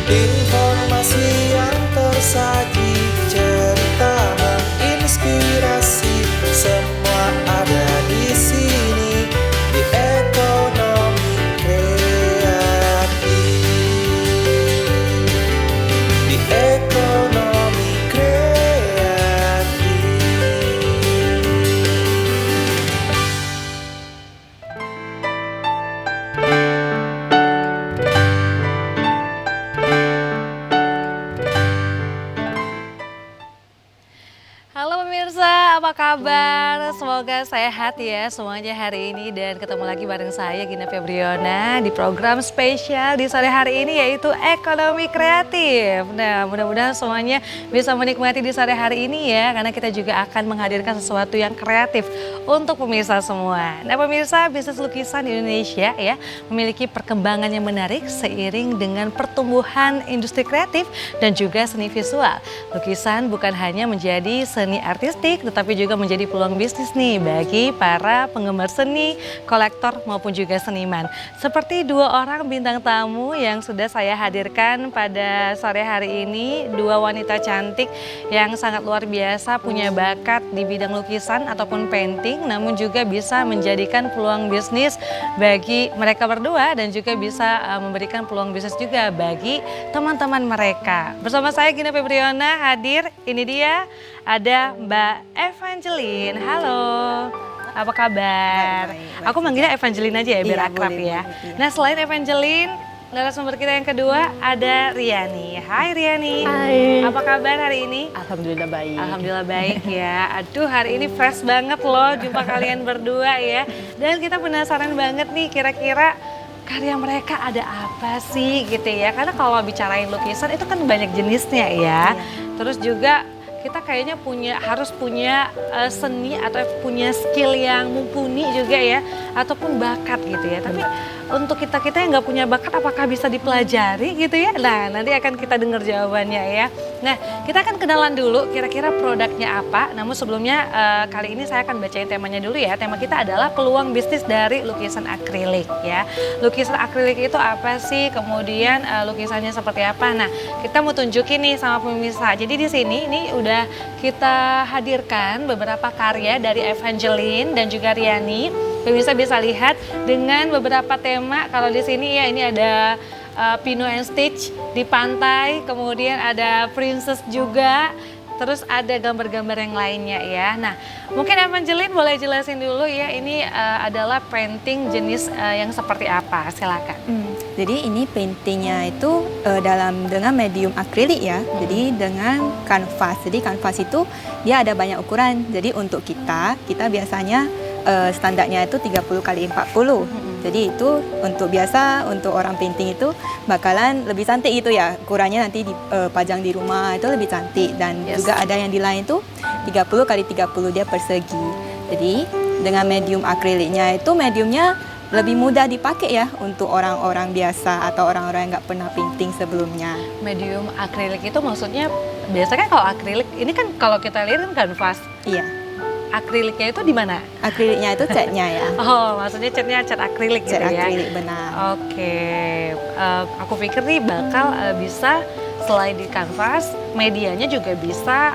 Informasi yang tersaji, cerita menginspirasi, semua ada di sini di ekonomi kreatif. Di ekonomi kreatif. Halo pemirsa, apa kabar? Semoga sehat ya semuanya hari ini dan ketemu lagi bareng saya Gina Febriona di program spesial di sore hari ini yaitu Ekonomi Kreatif. Nah, mudah-mudahan semuanya bisa menikmati di sore hari ini ya karena kita juga akan menghadirkan sesuatu yang kreatif untuk pemirsa semua. Nah, pemirsa, bisnis lukisan di Indonesia ya memiliki perkembangan yang menarik seiring dengan pertumbuhan industri kreatif dan juga seni visual. Lukisan bukan hanya menjadi seni artistik tetapi juga menjadi peluang bisnis nih bagi para penggemar seni, kolektor maupun juga seniman. Seperti dua orang bintang tamu yang sudah saya hadirkan pada sore hari ini, dua wanita cantik yang sangat luar biasa punya bakat di bidang lukisan ataupun painting namun juga bisa menjadikan peluang bisnis bagi mereka berdua dan juga bisa memberikan peluang bisnis juga bagi teman-teman mereka. Bersama saya Gina Febriona hadir, ini dia ada Mbak Evangeline. Halo, apa kabar? Baik, Aku manggilnya Evangeline aja ya biar Iya, akrab boleh, ya. boleh, iya. Nah, selain Evangeline, narasumber kita yang kedua ada Riani. Hai Riani. Hai. Apa kabar hari ini? Alhamdulillah baik. Alhamdulillah baik ya. Aduh, hari ini fresh banget loh jumpa kalian berdua ya. Dan kita penasaran banget nih kira-kira karya mereka ada apa sih gitu ya. Karena kalau bicarain lukisan itu kan banyak jenisnya ya. Terus juga kita kayaknya harus punya seni atau punya skill yang mumpuni juga ya, ataupun bakat gitu ya. Tapi untuk kita yang nggak punya bakat, apakah bisa dipelajari gitu ya? Nah, nanti akan kita dengar jawabannya ya. Nah, kita akan kenalan dulu kira-kira produknya apa. Namun sebelumnya kali ini saya akan bacain temanya dulu ya. Tema kita adalah peluang bisnis dari lukisan akrilik ya. Lukisan akrilik itu apa sih? Kemudian lukisannya seperti apa? Nah, kita mau tunjukin nih sama pemirsa. Jadi di sini ini udah kita hadirkan beberapa karya dari Evangeline dan juga Riani. Pemirsa bisa lihat dengan beberapa tema. Kalau di sini ya ini ada Pino and Stitch di pantai, kemudian ada Princess juga, terus ada gambar-gambar yang lainnya ya. Nah, mungkin Evangeline boleh jelasin dulu ya ini adalah painting jenis yang seperti apa? Silakan. Jadi ini paintingnya itu dengan medium akrilik ya. Jadi dengan kanvas. Jadi kanvas itu dia ada banyak ukuran. Jadi untuk kita biasanya standarnya itu 30 kali 40. Jadi itu untuk orang painting itu bakalan lebih cantik gitu ya. Ukurannya nanti dipajang di rumah itu lebih cantik dan juga ada yang di lain itu 30 kali 30 dia persegi. Jadi dengan medium akriliknya itu mediumnya lebih mudah dipakai ya untuk orang-orang biasa atau orang-orang yang nggak pernah painting sebelumnya. Medium akrilik itu maksudnya biasanya kalau akrilik ini kan kalau kita lihat kan kanvas. Iya. Akriliknya itu di mana? Akriliknya itu catnya ya. Oh, maksudnya catnya cat akrilik gitu Cat ya? akrilik benar. Oke, aku pikir nih bakal bisa selain di kanvas, medianya juga bisa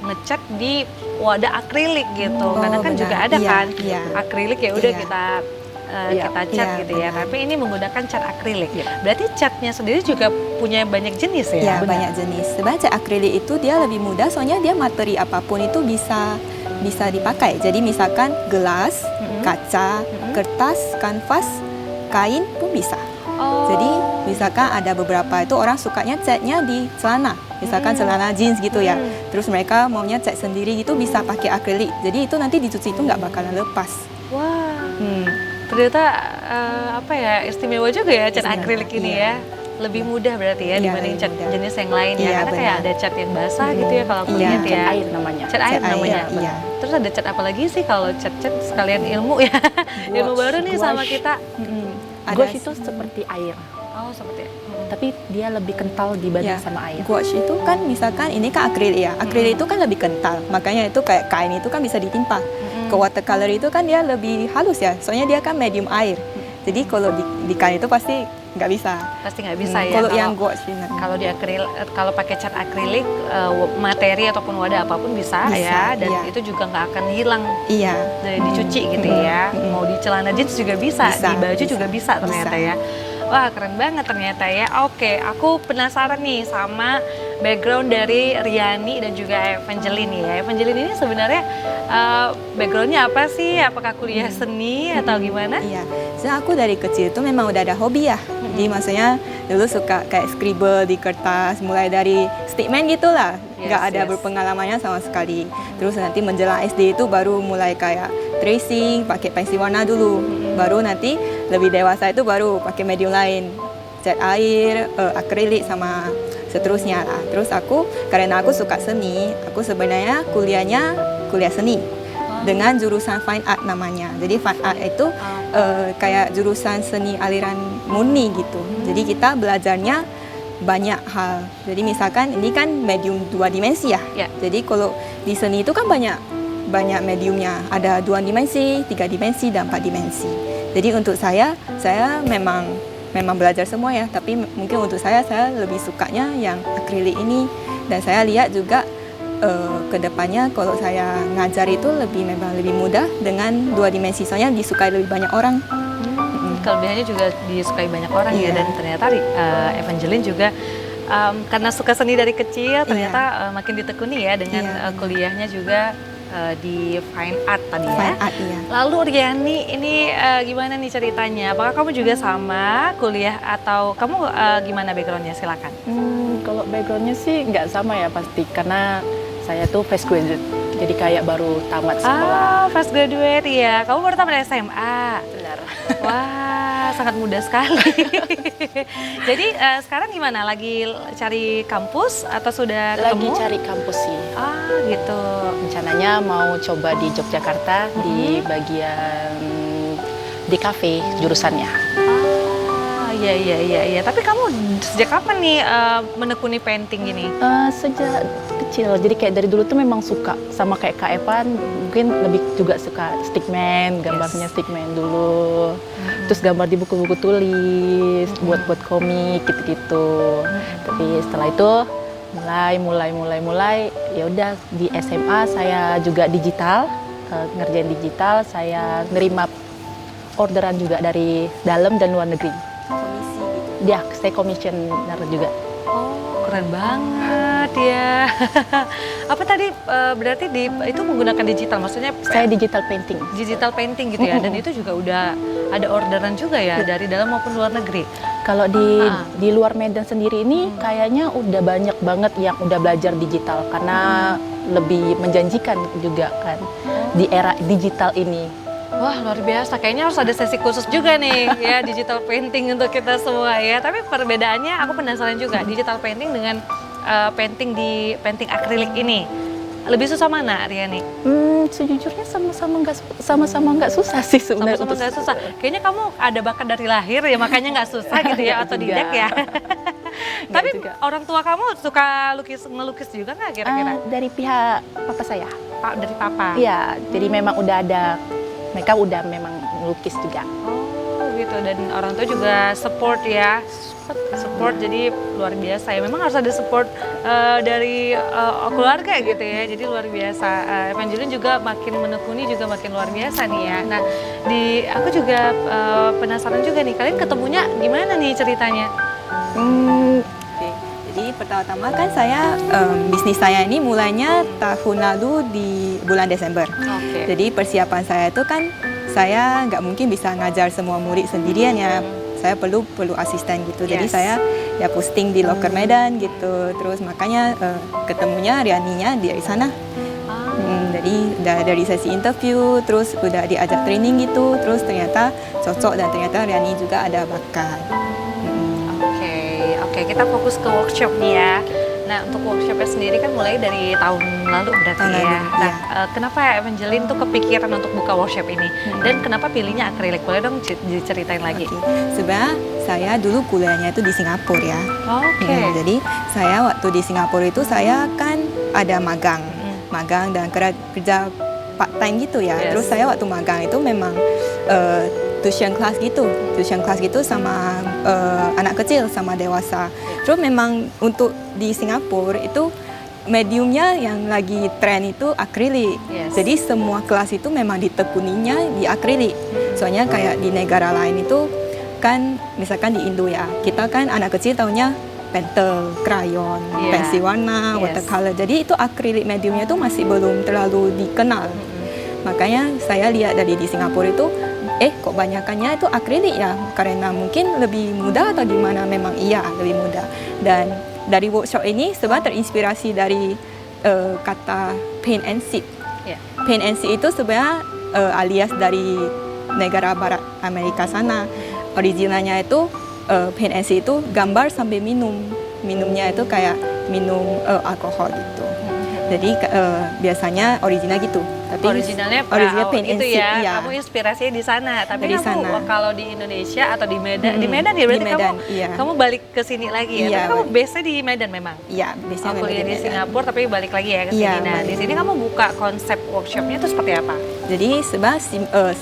ngecat di wadah akrilik gitu. Karena kan benar. juga ada Iya, kan iya. akrilik ya udah Iya. kita cat Iya, gitu ya. benar. Tapi ini menggunakan cat akrilik. Berarti catnya sendiri juga punya banyak jenis ya? Ya, banyak jenis. Sebenarnya cat akrilik itu dia lebih mudah soalnya dia materi apapun itu bisa dipakai. Jadi misalkan gelas, kaca, kertas, kanvas, kain pun bisa. Oh. Jadi misalkan ada beberapa itu orang sukanya catnya di celana. Misalkan celana jeans gitu ya. Terus mereka maunya cat sendiri gitu bisa pakai akrilik. Jadi itu nanti dicuci itu nggak bakalan lepas. Wah. Ternyata istimewa juga ya cat Istimewa, akrilik ini iya. ya. Lebih mudah berarti ya Iya, dibanding lebih cat mudah. jenis yang lain ya. Iya, Karena kayak benar. ada cat yang basah gitu ya kalau aku Iya. lihat ya. Cat air namanya. Cat air Cat air, namanya. iya. Terus ada cat apa lagi sih kalau cat sekalian ilmu ya. Ilmu baru nih sama Gouache. kita. Gouache itu seperti air, Oh, seperti tapi dia lebih kental dibanding Ya, sama air. gouache itu kan misalkan ini kan akrilik ya. Akrilik itu kan lebih kental. Makanya itu kayak kain itu kan bisa ditimpa. Ke watercolor itu kan dia lebih halus ya. Soalnya dia kan medium air. Jadi kalau di kain itu pasti nggak bisa. Pasti nggak bisa ya. Kalau yang gouache ini. Kalau di kalau pakai cat akrilik, materi ataupun wadah apapun bisa ya, dan iya. itu juga nggak akan hilang Iya. dari dicuci gitu ya. Mau di celana jeans juga bisa, di baju juga bisa ternyata ya. Wah, keren banget ternyata ya. Oke, aku penasaran nih sama background dari Riani dan juga Evangeline ya. Evangeline ini sebenarnya backgroundnya apa sih? Apakah kuliah seni atau gimana? Iya, sebenarnya aku dari kecil itu memang udah ada hobi ya. Jadi maksudnya dulu suka kayak scribble di kertas, mulai dari statement gitulah. Nggak ada berpengalamannya sama sekali. Terus nanti menjelang SD itu baru mulai kayak tracing, pakai pensil warna dulu. Baru nanti lebih dewasa itu baru pakai medium lain. Cat air, akrilik sama seterusnya lah. Terus karena aku suka seni, aku sebenarnya kuliah seni dengan jurusan fine art namanya. Jadi fine art itu kayak jurusan seni aliran murni gitu. Jadi kita belajarnya banyak hal. Jadi misalkan ini kan medium 2 dimensi ya. Jadi kalau di seni itu kan banyak mediumnya. Ada 2 dimensi, 3 dimensi, dan 4 dimensi. Jadi untuk saya memang belajar semua ya, tapi mungkin untuk saya lebih sukanya yang akrilik ini. Dan saya lihat juga ke depannya kalau saya ngajar itu memang lebih mudah dengan 2 dimensi, soalnya disukai lebih banyak orang. Kelebihannya juga disukai banyak orang ya, dan ternyata Evangeline juga karena suka seni dari kecil ternyata makin ditekuni ya dengan kuliahnya juga di fine art tadi ya. Fine art, iya. Lalu Riani ini gimana nih ceritanya? Apakah kamu juga sama kuliah atau kamu gimana backgroundnya? Silakan. Kalau backgroundnya sih nggak sama ya pasti, karena saya tuh fresh graduate, jadi kayak baru tamat sekolah. Fresh graduate ya. Kamu baru tamat SMA. Benar. Wah, sangat mudah sekali. Jadi sekarang gimana? Lagi cari kampus atau sudah ketemu? Lagi cari kampus sih. Gitu. Rencananya mau coba di Yogyakarta di bagian di kafe jurusannya. Iya. Tapi kamu sejak kapan nih menekuni painting gini? Sejak kecil, jadi kayak dari dulu tuh memang suka sama kayak Kak Evan, mungkin lebih juga suka stickman, gambarnya stickman dulu. Terus gambar di buku-buku tulis, buat komik gitu-gitu. Tapi setelah itu mulai ya udah di SMA saya juga digital, ngerjain digital, saya nerima orderan juga dari dalam dan luar negeri. Komisi gitu. Ya, saya komisioner juga. Oh, keren banget ya. Apa tadi berarti itu menggunakan digital, maksudnya Saya digital painting. digital painting gitu ya, dan itu juga udah ada orderan juga ya dari dalam maupun luar negeri. Kalau di luar Medan sendiri ini kayaknya udah banyak banget yang udah belajar digital karena lebih menjanjikan juga kan di era digital ini. Wah, luar biasa. Kayaknya harus ada sesi khusus juga nih ya, digital painting untuk kita semua ya. Tapi perbedaannya aku penasaran juga, digital painting dengan painting akrilik ini. Lebih susah mana, Riani? Sejujurnya sama-sama nggak susah sih sebenarnya. Sama-sama nggak susah. Kayaknya kamu ada bakat dari lahir ya, makanya nggak susah gitu ya, otodidak ya. Tapi orang tua kamu suka ngelukis juga nggak kira-kira? Dari pihak papa saya. Dari papa? Iya, jadi memang udah ada, mereka udah memang ngelukis juga. Oh gitu, dan orang tua juga support ya. Support, jadi luar biasa ya. Memang harus ada support dari keluarga gitu ya, jadi luar biasa. Evangeline juga makin menekuni juga makin luar biasa nih ya. Nah, aku juga penasaran juga nih, kalian ketemunya gimana nih ceritanya? Oke. Jadi pertama-tama kan saya bisnis saya ini mulainya tahun lalu di bulan Desember. Jadi persiapan saya itu kan saya nggak mungkin bisa ngajar semua murid sendirian ya. Saya perlu asisten gitu. Jadi saya ya posting di Loker Medan gitu. Terus makanya ketemunya Rianinya di sana. Jadi udah dari sesi interview, terus udah diajak training gitu. Terus ternyata cocok dan ternyata Riani juga ada bakat. Oke, kita fokus ke workshop nih ya. Nah, untuk workshopnya sendiri kan mulai dari tahun lalu berarti ya. Nah, kenapa Evangeline tuh kepikiran untuk buka workshop ini? Dan kenapa pilihnya akrilik? Boleh dong diceritain lagi? Sebenarnya saya dulu kuliahnya itu di Singapura ya. Jadi saya waktu di Singapura itu saya kan ada magang dan kerja part time gitu ya. Terus saya waktu magang itu memang tuition class gitu sama anak kecil sama dewasa. Terus memang untuk di Singapura itu mediumnya yang lagi tren itu akrilik. Yes. Jadi semua kelas itu memang ditekuninya di akrilik. Soalnya kayak di negara lain itu kan misalkan di Indo ya, kita kan anak kecil taunya pentel, krayon, pensil warna, watercolor. Jadi itu akrilik mediumnya itu masih belum terlalu dikenal. Makanya saya lihat dari di Singapura itu, kok banyakannya itu akrilik ya? Karena mungkin lebih mudah atau gimana? Memang iya lebih mudah. Dan dari workshop ini sebenarnya terinspirasi dari kata paint and sip. Paint and sip itu sebenarnya alias dari negara barat Amerika sana. Originalnya itu paint and sip itu gambar sambil minum. Minumnya itu kayak minum alkohol gitu. Jadi biasanya original gitu. Tapi original paint and sip, ya. iya. Kamu inspirasinya di sana. Tapi Di kamu sana. kalau di Indonesia atau di Medan, di Medan ya berarti Di Medan, kamu iya. kamu balik ke sini lagi ya. Iya, Tapi kamu balik. base di Medan memang. Iya, biasanya Aku memang kuliah di Medan. Singapura tapi balik lagi ya ke sini. Iya, Nah, balik. di sini kamu buka konsep workshopnya itu seperti apa? Jadi sebenarnya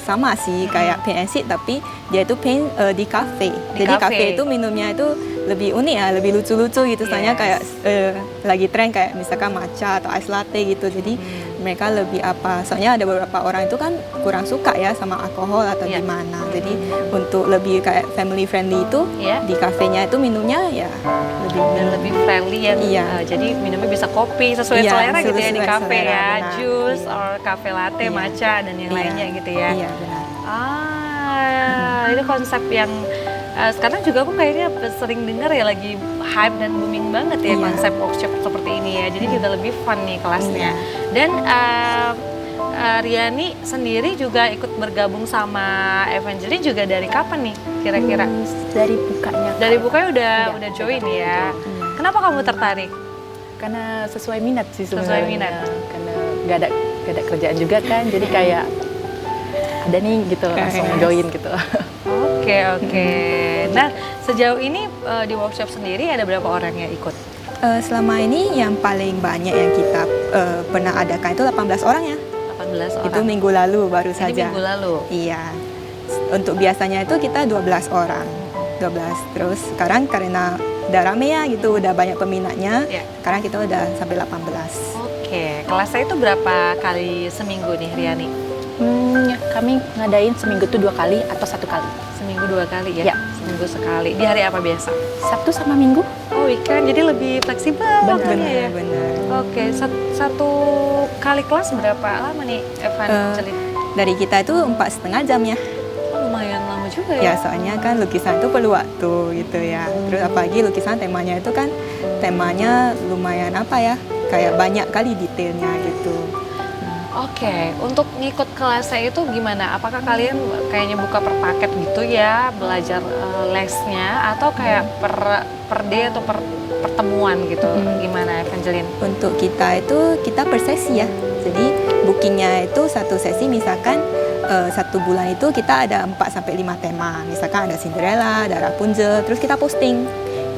sama sih kayak paint and sip, tapi dia itu paint di kafe. Di Jadi kafe. kafe itu minumnya itu lebih unik ya, lebih lucu-lucu gitu. Soalnya Yes. kayak lagi tren kayak misalkan matcha atau ice latte gitu. Jadi mereka lebih apa? Soalnya ada beberapa orang itu kan kurang suka ya sama alkohol atau Iya. gimana. Jadi untuk lebih kayak family friendly itu Iya. di kafenya itu minumnya ya lebih Dan lebih friendly yang Iya. jadi minumnya bisa kopi sesuai Iya, selera gitu ya di sesuai kafe selera, ya, benar. jus Iya. or cafe latte, Iya. matcha dan yang Iya. lainnya gitu ya. Iya benar. Itu konsep yang sekarang juga aku kayaknya sering dengar ya lagi hype dan booming banget ya Iya. konsep workshop seperti ini ya. Jadi juga lebih fun nih kelasnya. Iya. Dan Riani sendiri juga ikut bergabung sama Evangeline juga dari kapan nih kira-kira? Dari bukanya. Dari bukanya udah Iya, join ya. Iya. Kenapa kamu tertarik? Karena sesuai minat sih Sesuai sebenarnya. minat. Karena gak ada kerjaan juga kan, jadi kayak ada nih gitu langsung join gitu. Oke. Nah, sejauh ini di workshop sendiri ada berapa orang yang ikut? Selama ini yang paling banyak yang kita pernah adakan itu 18 orang ya. 18 orang. Itu minggu lalu baru Ini saja. minggu lalu. Iya. Untuk biasanya itu kita 12 orang. 12. Terus sekarang karena udah rame ya gitu, udah banyak peminatnya. Iya. Sekarang kita udah sampai 18. Oke, kelasnya itu berapa kali seminggu nih Riani? Kami ngadain seminggu tuh 2 kali atau 1 kali. Seminggu 2 kali ya? Iya. Seminggu sekali. Di hari apa biasa? Sabtu sama Minggu. Oh, weekend, jadi lebih fleksibel waktunya ya? Benar. Oke, satu kali kelas berapa lama nih Evangeline? Dari kita itu 4,5 jam ya. Lumayan lama juga Ya ya? soalnya kan lukisan itu perlu waktu gitu ya. Terus apalagi lukisan temanya itu kan temanya lumayan apa ya, kayak banyak kali detailnya gitu. Oke, untuk ngikut kelasnya itu gimana? Apakah kalian kayaknya buka per paket gitu ya, belajar lesnya, atau kayak per day atau per pertemuan gitu? Gimana Evangeline? Untuk kita itu kita per sesi ya. Jadi bookingnya itu satu sesi misalkan 1 bulan itu kita ada 4 sampai 5 tema. Misalkan ada Cinderella, ada Rapunzel, terus kita posting.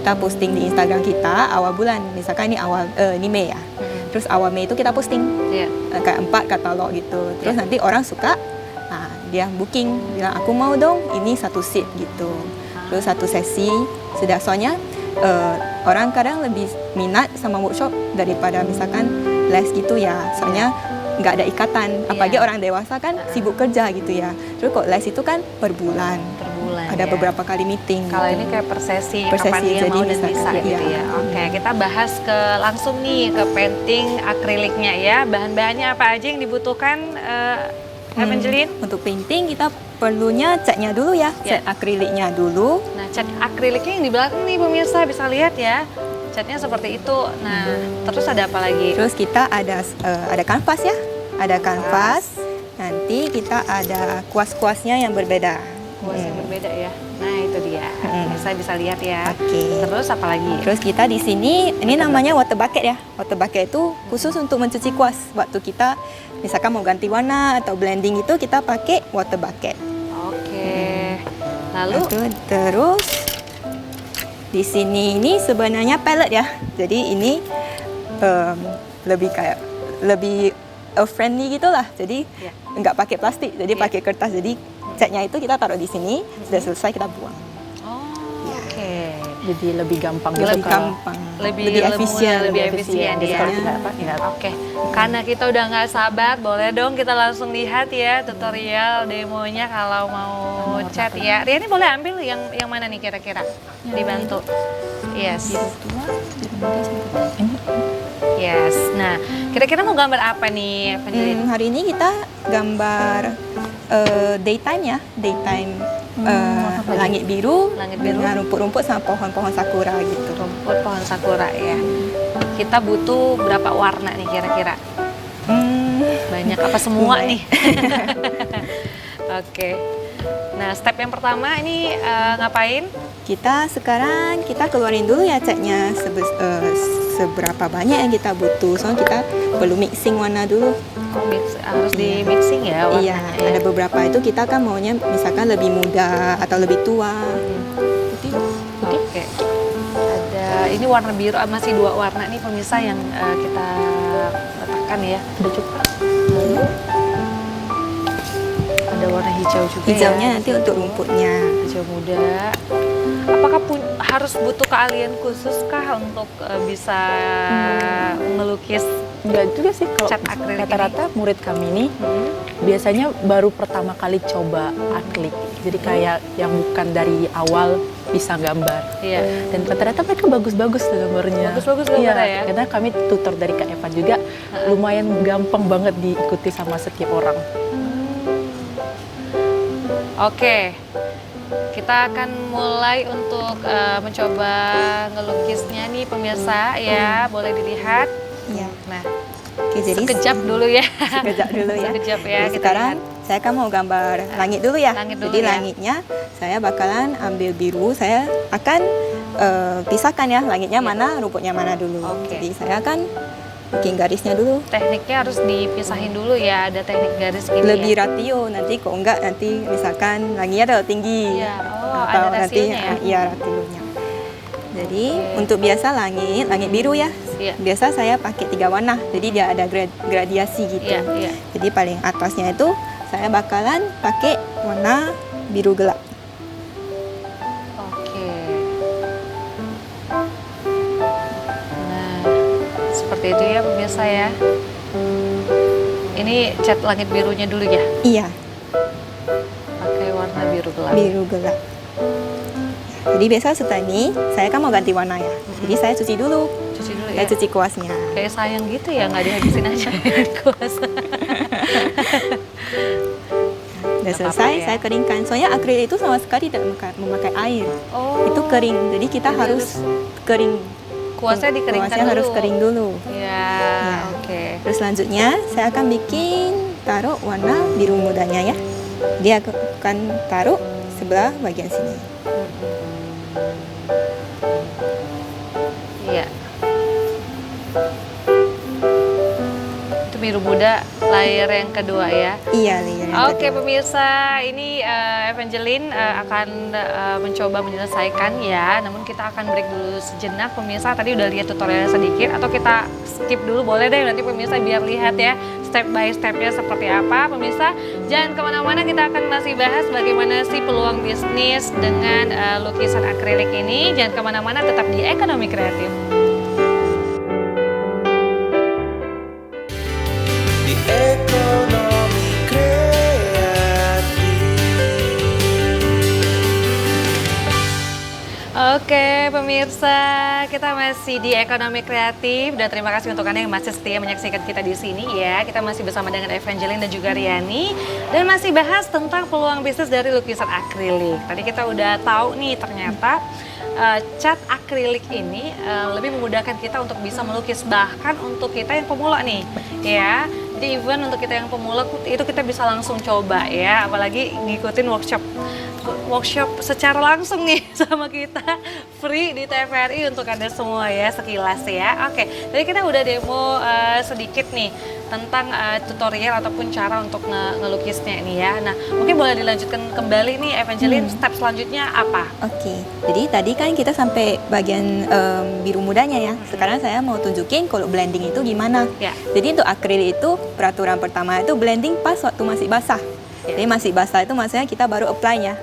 Kita posting di Instagram kita awal bulan. Misalkan ini Mei ya. Terus awal Mei itu kita posting. Iya. Kayak 4 katalog gitu. Terus nanti orang suka, nah dia booking, bilang aku mau dong ini 1 seat gitu. Terus 1 sesi, sudah soalnya orang kadang lebih minat sama workshop daripada misalkan les gitu ya. Soalnya nggak ada ikatan, apalagi orang dewasa kan sibuk kerja gitu ya. Terus kok les itu kan per bulan, Per bulan ada ya? beberapa kali meeting. Kalau gitu. ini kayak per sesi, Per kapan sesi, dia jadi mau dan bisa, bisa iya. gitu ya. Oke, kita bahas langsung nih ke painting akriliknya ya. Bahan-bahannya apa aja yang dibutuhkan Evangeline? Untuk painting kita perlunya catnya dulu ya, Ya. cat akriliknya dulu. Nah, cat akriliknya yang di belakang nih pemirsa bisa lihat ya. Catnya seperti itu. Nah, terus ada apa lagi? Terus kita ada kanvas ya, ada kanvas. Nanti kita ada kuas-kuasnya yang berbeda. Kuas yang berbeda ya. Nah, itu dia. Pemirsa bisa lihat ya. Oke. Terus apa lagi? Terus kita di sini, ini namanya water bucket ya. Water bucket itu khusus untuk mencuci kuas. Waktu kita misalkan mau ganti warna atau blending itu kita pakai water bucket. Oke. Lalu Terus di sini ini sebenarnya palette ya. Jadi ini lebih friendly gitulah. Jadi Ya. nggak pakai plastik, jadi Ya. pakai kertas. Jadi catnya itu kita taruh di sini, sudah selesai kita buang. Oh, oke. Jadi lebih gampang gitu Lebih kalau- gampang, Lebih efisien, lebih efisien Jadi ya. kalau tidak apa, ingat. Oke, karena kita udah nggak sabar, boleh dong kita langsung lihat ya tutorial demonya kalau mau cat ya. Riani boleh ambil yang mana nih kira-kira? Dibantu. Yes. Ini Yes. Nah, kira-kira mau gambar apa nih, Evangeline? Hari ini kita gambar daytime ya, daytime langit biru, Langit biru. dengan rumput-rumput sama pohon-pohon sakura gitu. Rumput pohon sakura ya. Kita butuh berapa warna nih kira-kira? Banyak apa semua nih? Oke. Nah, step yang pertama ini ngapain? Kita sekarang kita keluarin dulu ya catnya seberapa banyak yang kita butuh. Soalnya kita perlu mixing warna dulu. Oh, harus di mixing ya warnanya. Iya, ada beberapa itu kita kan maunya misalkan lebih muda atau lebih tua. Oke. Ada ini warna biru, masih 2 warna nih pemirsa yang kita letakkan ya. udah cukup. Ada warna hijau juga Hijaunya ya. nanti untuk rumputnya. Hijau muda. Apakah harus butuh keahlian khusus kah untuk bisa melukis? Enggak juga sih kalau Cat akrilik rata-rata murid kami ini biasanya baru pertama kali coba akrilik. Jadi kayak yang bukan dari awal bisa gambar. Iya. Dan rata-rata mereka bagus-bagus tuh gambarnya. Bagus-bagus gambarnya ya? Karena kami tutor dari Kak Evan juga lumayan gampang banget diikuti sama setiap orang. Oke. Kita akan mulai untuk mencoba ngelukisnya nih pemirsa ya. Boleh dilihat. Iya. Nah, Oke, jadi sekejap dulu ya. sekejap dulu ya. Sekejap ya. Jadi Kita sekarang lihat. saya kan mau gambar langit dulu ya. Langit dulu Jadi ya. langitnya saya bakalan ambil biru, saya akan pisahkan ya langitnya Iya. mana, rumputnya mana dulu. Oke. Jadi saya akan bikin garisnya dulu. Tekniknya harus dipisahin dulu ya. Ada teknik garis gini Lebih ya. ratio nanti kalau enggak nanti misalkan langitnya terlalu tinggi. Iya. Oh, atau ada nanti rasionya ya. iya rationya. Jadi Oke. untuk biasa langit biru ya. Iya. Biasa saya pakai 3 warna. Jadi dia ada gradiasi gitu. Iya, iya. Jadi paling atasnya itu saya bakalan pakai warna biru gelap. Oke. Nah, seperti itu ya pemirsa ya. Ini cat langit birunya dulu ya. Iya, Pakai warna biru gelap. biru gelap. Jadi biasa setelah ini saya kan mau ganti warna ya. Jadi saya cuci dulu. Cuci dulu Saya ya. cuci kuasnya. Kayak sayang gitu ya, nggak dihabisin aja kuas. Udah Nggak selesai, apa-apa ya. saya keringkan. Soalnya akrilik itu sama sekali tidak memakai air. Oh. Itu kering. Jadi kita Jadi harus kering. Kuasnya dikeringkan Kuasnya dulu. harus kering dulu. Ya, Ya. oke. Terus selanjutnya saya akan taruh warna biru mudanya ya. Dia akan taruh sebelah bagian sini. Iya. Itu biru muda layer yang kedua ya. Iya, layer yang Oke kedua. pemirsa, ini Evangeline akan mencoba menyelesaikan ya. Namun kita akan break dulu sejenak pemirsa. Tadi udah lihat tutorialnya sedikit atau kita skip dulu boleh deh nanti pemirsa biar lihat ya step by stepnya seperti apa. Pemirsa jangan kemana-mana, kita akan masih bahas bagaimana sih peluang bisnis dengan lukisan akrilik ini. Jangan kemana-mana, tetap di Ekonomi Kreatif. Di ekonomi kreatif. Oke pemirsa, kita masih di Ekonomi Kreatif dan terima kasih untuk Anda yang masih setia menyaksikan kita di sini ya. Kita masih bersama dengan Evangeline dan juga Riani dan masih bahas tentang peluang bisnis dari lukisan akrilik. Tadi kita udah tahu nih ternyata cat akrilik ini lebih memudahkan kita untuk bisa melukis, bahkan untuk kita yang pemula nih ya. Jadi even untuk kita yang pemula itu kita bisa langsung coba ya, apalagi ngikutin workshop secara langsung nih sama kita free di TVRI untuk Anda semua ya, sekilas ya. Oke, tadi kita udah demo sedikit nih tentang tutorial ataupun cara untuk ngelukisnya ini ya. Nah, mungkin boleh dilanjutkan kembali nih Evangeline, step selanjutnya apa? Oke, jadi tadi kan kita sampai bagian biru mudanya ya. Sekarang saya mau tunjukin kalau blending itu gimana. Ya. Jadi untuk akrilik itu peraturan pertama itu blending pas waktu masih basah. Iya. Jadi masih basah itu maksudnya kita baru apply-nya.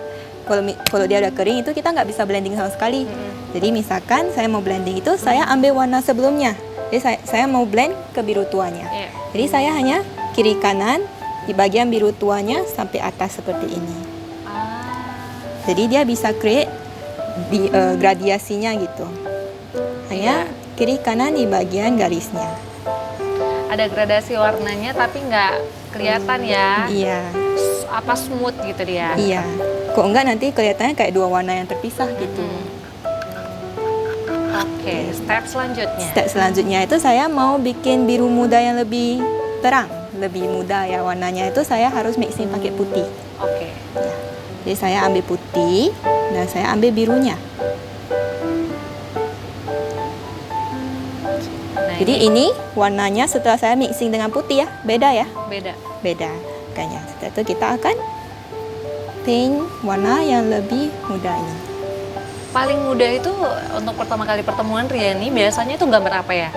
Kalau dia udah kering itu kita nggak bisa blending sama sekali. Jadi misalkan saya mau blending itu saya ambil warna sebelumnya. Jadi saya mau blend ke biru tuanya. Iya. Jadi saya hanya kiri kanan di bagian biru tuanya sampai atas seperti ini. Jadi dia bisa create gradiasinya gitu. Hanya kiri kanan di bagian garisnya. Ada gradasi warnanya tapi nggak kelihatan ya. Iya. Apa smooth gitu dia. Iya. Kok enggak nanti kelihatannya kayak dua warna yang terpisah gitu. Oke, step selanjutnya. Step selanjutnya itu saya mau bikin biru muda yang lebih terang, lebih muda ya warnanya itu saya harus mixing pakai putih. Oke. Jadi saya ambil putih dan saya ambil birunya. Nah, Jadi ini warnanya setelah saya mixing dengan putih ya, beda ya, beda. beda. Makanya setelah itu kita akan paint warna yang lebih muda ini. Paling mudah itu untuk pertama kali pertemuan Riani biasanya itu gambar apa ya?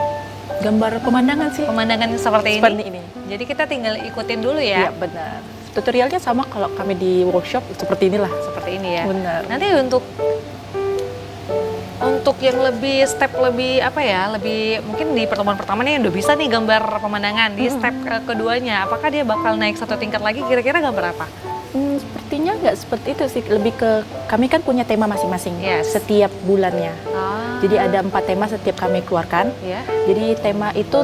Gambar pemandangan sih. Pemandangan seperti Seperti ini. ini. Jadi kita tinggal ikutin dulu Iya, ya. benar. Tutorialnya sama kalau kami di workshop seperti inilah. Seperti ini ya. Benar. Nanti untuk yang lebih step lebih apa ya, lebih mungkin di pertemuan pertama nih udah bisa nih gambar pemandangan. Di step keduanya apakah dia bakal naik satu tingkat lagi, kira-kira gambar apa? Sepertinya nggak seperti itu sih, lebih ke kami kan punya tema masing-masing Yes. setiap bulannya. Ah, Jadi ada 4 tema setiap kami keluarkan. ya. Jadi tema itu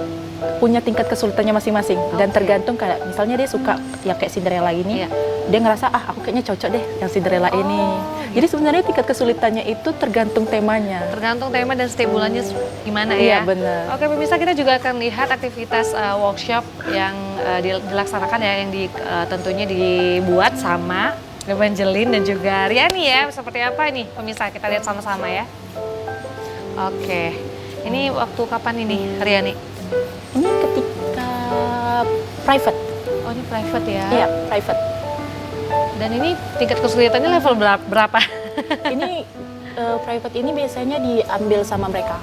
punya tingkat kesulitannya masing-masing dan Oke. tergantung kayak misalnya dia suka yang kayak Cinderella ini, Iya. dia ngerasa aku kayaknya cocok deh yang Cinderella ini. Jadi sebenarnya tingkat kesulitannya itu tergantung temanya. Tergantung tema dan setiap bulannya gimana Iya, ya. benar. Oke pemirsa, kita juga akan lihat aktivitas workshop yang dilaksanakan ya, yang tentunya dibuat sama Evangeline dan juga Riani ya. Seperti apa ini pemirsa, kita lihat sama-sama ya. Oke, ini waktu kapan ini Riani? Ini ketika private. Oh ini private ya. Iya, private. Dan ini tingkat kesulitannya level berapa? Ini private ini biasanya diambil sama mereka.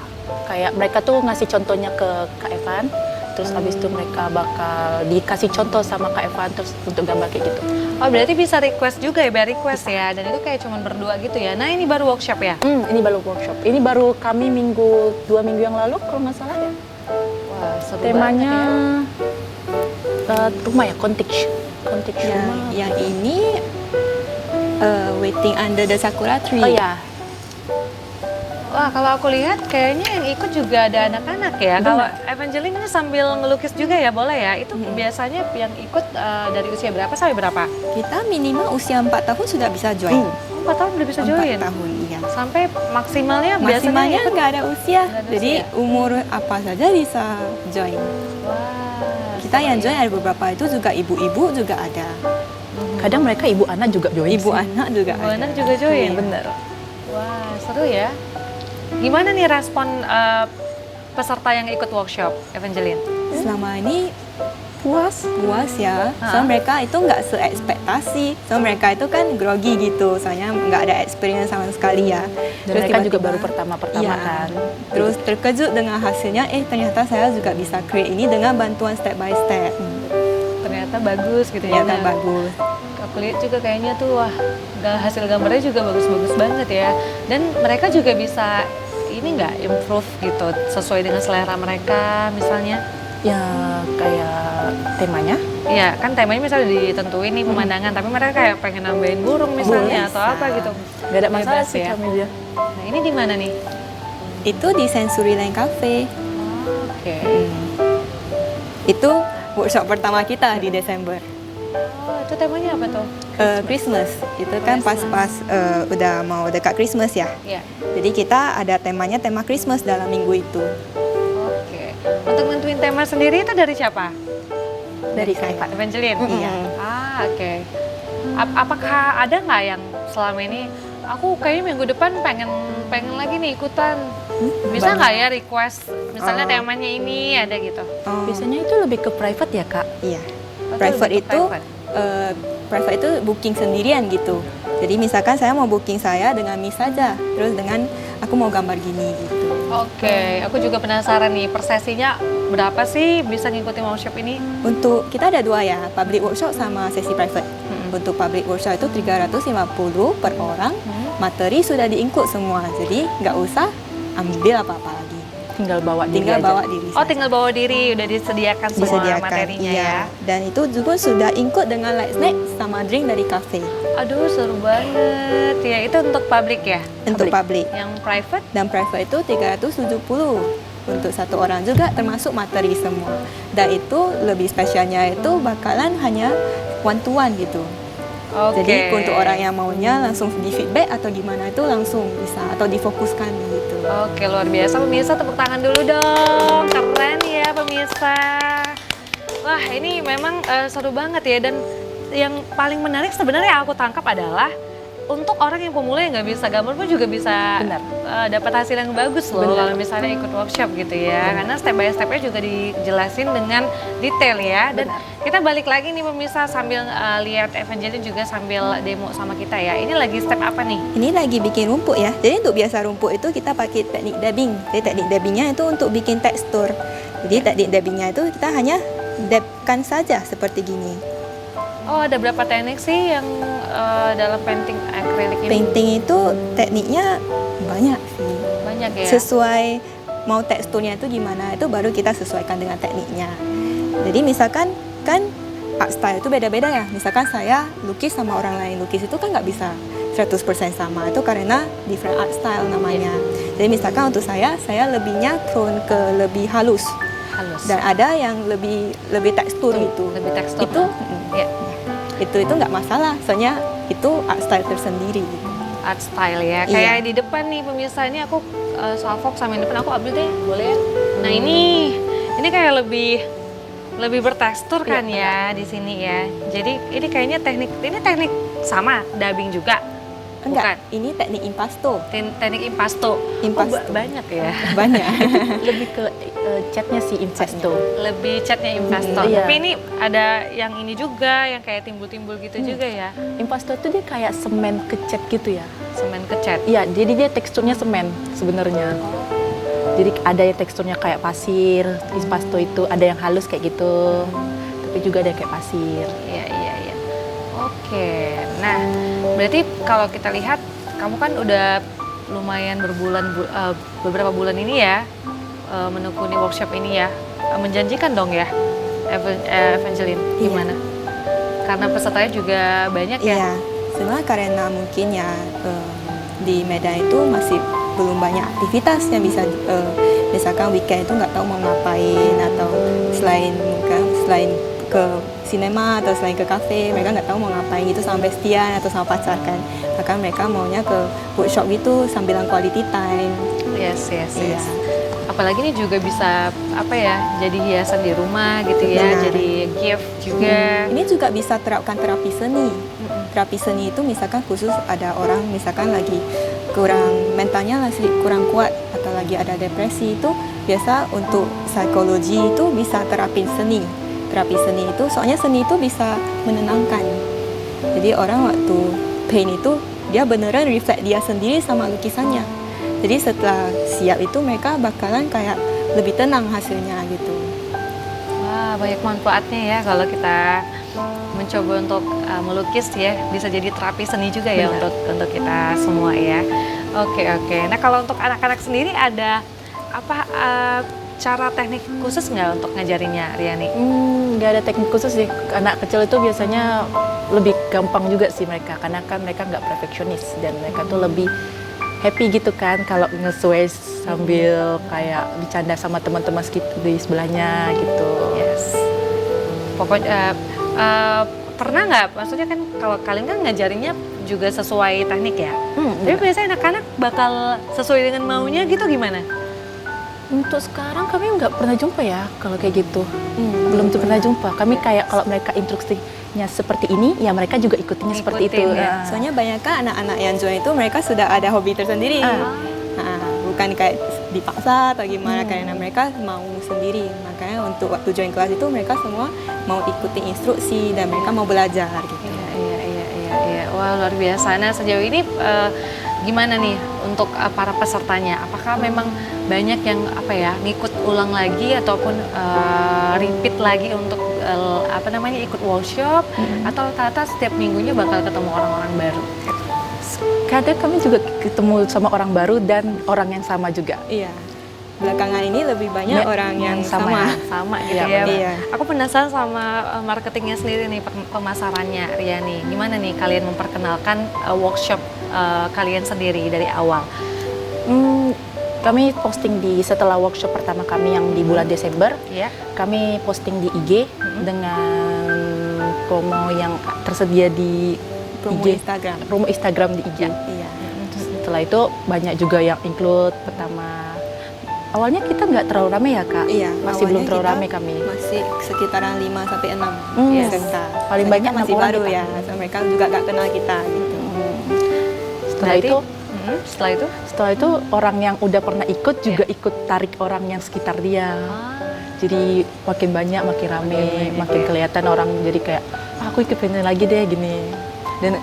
Kayak mereka tuh ngasih contohnya ke Kak Evan, terus habis itu mereka bakal dikasih contoh sama Kak Evan terus untuk gambar kayak gitu. Oh berarti bisa request juga ya, biar request ya. Dan itu kayak cuman berdua gitu ya. Nah ini baru workshop ya? Ini baru workshop. Ini baru kami 2 minggu yang lalu kalau nggak salah ya. Wah seru Temanya banget rumah ya, kontik rumah. Yang ini Waiting Under the Sakura Tree. Oh ya, Wah, kalau aku lihat kayaknya yang ikut juga ada anak-anak ya. Benar. Kalau Evangeline ini sambil ngelukis juga ya, boleh ya? Itu biasanya yang ikut dari usia berapa sampai berapa? Kita minimal usia 4 tahun sudah bisa join. 4 tahun udah bisa 4 join? tahun, iya. Sampai maksimalnya biasanya Maksimalnya ikut? nggak ada usia, Nggak ada jadi usia. umur apa saja bisa join. Wah, Kita yang seru join ya. ada beberapa itu juga ibu-ibu juga ada, kadang mereka ibu anak juga join. ibu sih. anak juga Ibu ada. anak juga join? Iya. Bener. Wah, seru ya. Gimana nih respon peserta yang ikut workshop, Evangeline? Selama ini puas ya. So mereka itu nggak seekspektasi. So mereka itu kan grogi gitu, soalnya nggak ada experience sama sekali ya. Dan mereka juga tiba-tiba- baru pertama-pertama Iya. kan. Terus terkejut dengan hasilnya, ternyata saya juga bisa create ini dengan bantuan step by step. Ternyata bagus gitu ya. Ternyata Nah, bagus. aku lihat juga kayaknya tuh wah, hasil gambarnya juga bagus-bagus banget ya. Dan mereka juga bisa ini nggak improve gitu sesuai dengan selera mereka misalnya. Ya kayak temanya. Iya, kan temanya misalnya ditentuin nih pemandangan, tapi mereka kayak pengen nambahin burung misalnya Boleh, atau apa gitu. Gak ada masalah Bebas sih ya. kami ya. Nah, ini di mana nih? Itu di Sensory Land Cafe. Oke. Itu workshop pertama kita di Desember. Oh, itu temanya apa tuh? Christmas. Itu kan pas-pas udah mau dekat Christmas ya. Iya. Jadi kita ada temanya tema Christmas dalam minggu itu. Oke. Untuk nentuin tema sendiri itu dari siapa? Dari saya. Evangeline? Iya. Ah, oke. Apakah ada nggak yang selama ini aku kayaknya minggu depan pengen lagi nih ikutan? Bisa nggak ya request misalnya temanya ini ada gitu? Oh, Biasanya itu lebih ke private ya kak. iya. Atau Private lebih ke itu private? private itu booking sendirian gitu. Jadi misalkan saya mau booking saya dengan Miss saja, terus dengan aku mau gambar gini gitu. Oke, aku juga penasaran nih per sesinya berapa sih bisa ngikutin workshop ini? Untuk kita ada 2 ya, public workshop sama sesi private. dalam bentuk public workshop itu 350 per orang, materi sudah di-include semua, jadi nggak usah ambil apa-apa lagi. Tinggal bawa diri Tinggal aja. bawa diri Oh, saja. tinggal bawa diri, udah disediakan semua Disediakan, materinya iya. ya. Dan itu juga sudah include dengan light snack sama drink dari cafe Aduh, seru banget. Ya, itu untuk publik ya? untuk public. Yang private? Dan private itu 370 untuk satu orang juga termasuk materi semua. Dan itu lebih spesialnya itu bakalan hanya one to one gitu. Oke. Jadi untuk orang yang maunya langsung di feedback atau gimana itu langsung bisa atau difokuskan gitu. Oke, luar biasa pemirsa, tepuk tangan dulu dong. Keren ya pemirsa. Wah, ini memang seru banget ya, dan yang paling menarik sebenarnya aku tangkap adalah untuk orang yang pemula yang nggak bisa gambar pun juga bisa Benar. dapat hasil yang bagus loh Benar. kalau misalnya ikut workshop gitu ya. Karena step by stepnya juga dijelasin dengan detail ya. Dan kita balik lagi nih pemirsa sambil lihat Evangeline juga sambil demo sama kita ya. Ini lagi step apa nih? Ini lagi bikin rumput ya. Jadi untuk biasa rumput itu kita pakai teknik dabbing. Jadi teknik dabbingnya itu untuk bikin tekstur. Jadi teknik dabbingnya itu kita hanya dabkan saja seperti gini. Oh, ada berapa teknik sih yang dalam painting akrilik ini? Painting itu tekniknya banyak sih. Banyak ya? Sesuai mau teksturnya itu gimana, itu baru kita sesuaikan dengan tekniknya. Jadi misalkan kan art style itu beda-beda ya. Misalkan saya lukis sama orang lain, lukis itu kan nggak bisa 100% sama. Itu karena different art style namanya. Jadi misalkan untuk saya lebihnya tone ke lebih halus. Halus. Dan ada yang lebih tekstur gitu. Lebih tekstur. Itu Ya, itu nggak masalah. Soalnya itu art style tersendiri gitu. art style ya. Iya. Kayak di depan nih pemirsa, ini aku soal Fox sama yang depan aku ambil deh, boleh ya? Nah, ini kayak lebih bertekstur kan ya di sini ya. Jadi ini kayaknya teknik sama dubbing juga. Enggak, ini teknik impasto. Teknik impasto. Impasto. Oh, banyak ya. Banyak. Lebih ke catnya sih impasto. Lebih catnya impasto. Iya. Tapi ini ada yang ini juga, yang kayak timbul-timbul gitu juga ya. Impasto itu dia kayak semen kecat gitu ya. Semen kecat. Iya, jadi dia teksturnya semen sebenarnya. Jadi ada yang teksturnya kayak pasir, impasto itu ada yang halus kayak gitu. Tapi juga ada yang kayak pasir. Iya. Oke, nah berarti kalau kita lihat kamu kan udah lumayan beberapa bulan ini ya menekuni workshop ini ya, menjanjikan dong ya, Evangeline, gimana? Karena pesertanya juga banyak ya. Iya, sebenarnya karena mungkin ya di Medan itu masih belum banyak aktivitas yang bisa misalkan weekend itu nggak tahu mau ngapain, atau selain ke sinema atau selain ke kafe, mereka nggak tahu mau ngapain gitu sama bestian atau sama pacar kan. Maka mereka maunya ke workshop gitu sambilan quality time. Yes. Iya. Apalagi ini juga bisa jadi hiasan di rumah gitu ya, Benar. jadi gift juga. Ini juga bisa terapkan terapi seni. Terapi seni itu misalkan khusus ada orang misalkan lagi kurang mentalnya masih kurang kuat atau lagi ada depresi, itu biasa untuk psikologi itu bisa terapin seni. Terapi seni itu soalnya seni itu bisa menenangkan. Jadi orang waktu paint itu dia beneran reflect dia sendiri sama lukisannya. Jadi setelah siap itu mereka bakalan kayak lebih tenang hasilnya gitu. Wah, banyak manfaatnya ya kalau kita mencoba untuk melukis ya, bisa jadi terapi seni juga ya. Benar. untuk kita semua ya. Oke. Nah, kalau untuk anak-anak sendiri ada cara teknik khusus nggak untuk ngajarinnya, Riani? Nggak ada teknik khusus sih. Anak kecil itu biasanya lebih gampang juga sih mereka, karena kan mereka nggak perfeksionis dan mereka tuh lebih happy gitu kan kalau nge-sway sambil kayak bercanda sama teman-teman di sebelahnya gitu. Yes. Pokoknya pernah nggak? Maksudnya kan kalau kalian kan ngajarinnya juga sesuai teknik ya. Tapi biasanya anak-anak bakal sesuai dengan maunya gitu gimana? Untuk sekarang kami nggak pernah jumpa ya kalau kayak gitu. Belum pernah jumpa. Kami kayak kalau mereka instruksinya seperti ini, ya mereka juga ikutinya seperti itu. Ngikutin ya. Soalnya banyak kan anak-anak yang join itu mereka sudah ada hobi tersendiri. Bukan kayak dipaksa atau gimana, karena mereka mau sendiri. Makanya untuk waktu join kelas itu mereka semua mau ikuti instruksi dan mereka mau belajar gitu. Iya. Wah, luar biasa. Nah, sejauh ini gimana nih untuk para pesertanya? Apakah memang banyak yang ngikut ulang lagi ataupun repeat lagi untuk apa namanya ikut workshop atau Tata setiap minggunya bakal ketemu orang-orang baru? Kadang kami juga ketemu sama orang baru dan orang yang sama juga. Iya. Belakangan ini lebih banyak orang yang sama. Sama gitu Iya, ya. iya. Aku penasaran sama marketingnya sendiri nih, pemasarannya Riani. Gimana nih kalian memperkenalkan workshop kalian sendiri dari awal? Kami posting setelah workshop pertama kami yang di bulan Desember, Ya. kami posting di IG dengan promo yang tersedia di Promo IG, Instagram. promo Instagram di IG. Iya. Terus setelah itu banyak juga yang include pertama. Awalnya kita nggak terlalu rame ya Kak? Iya, Masih awalnya belum terlalu kita rame kami. Masih sekitaran 5 sampai 6 Yes. peserta. Paling Soalnya banyak kan masih 6 orang baru kita. ya. So, mereka juga gak kenal kita gitu. Setelah Berarti, itu setelah itu orang yang udah pernah ikut juga ikut tarik orang yang sekitar dia. Jadi makin banyak, makin rame, makin kelihatan orang jadi kayak aku ikut pengen lagi deh gini. Dan